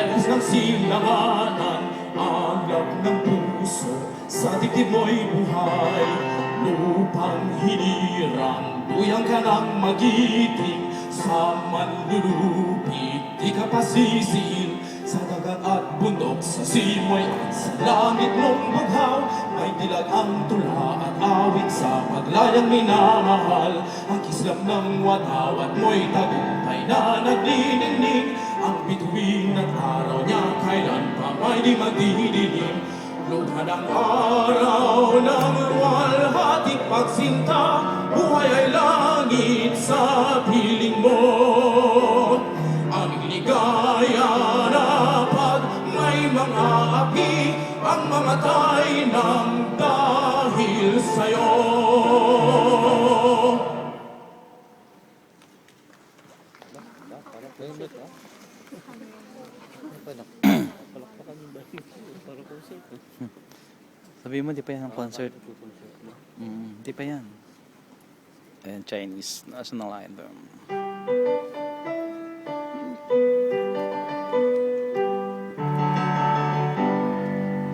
Meros ng silanganan, alab ng puso, sa dibdib mo'y buhay. Lupang hinirang, luyang ka ng magiting, sa manlulupig, di ka pasisiin. Sa dagat at bundok, sa simoy at sa langit mong bughaw, may dilag ang tula at awit sa paglayang minamahal. Ang kislap ng wataw at mo'y tagumpay na nagdiningning, ang bituin at araw niya kailan pa may di magdidilim. Lugha ng araw ng luwalhating pagsinta, buhay ay langit sa piling mo. Ang ligaya na pag may mga api, ang mamatay ng dahil sa'yo. Sabi mo, di pa yan ang concert. Di pa yan. Ayan, Chinese national anthem.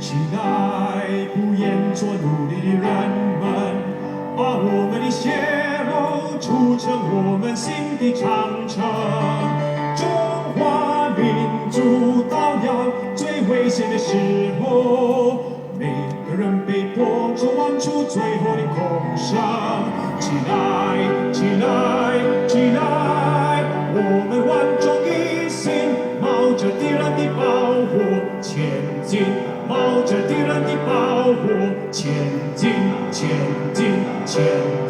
起来，不言做努力的人们，把我们的血肉筑成我们心的长城。中华民族到了最危险的时候，每个人被迫着望出最后的空声。起来，起来，起来，我们万众一心，冒着敌人的炮火前进，冒着敌人的炮火前进，前进，前进。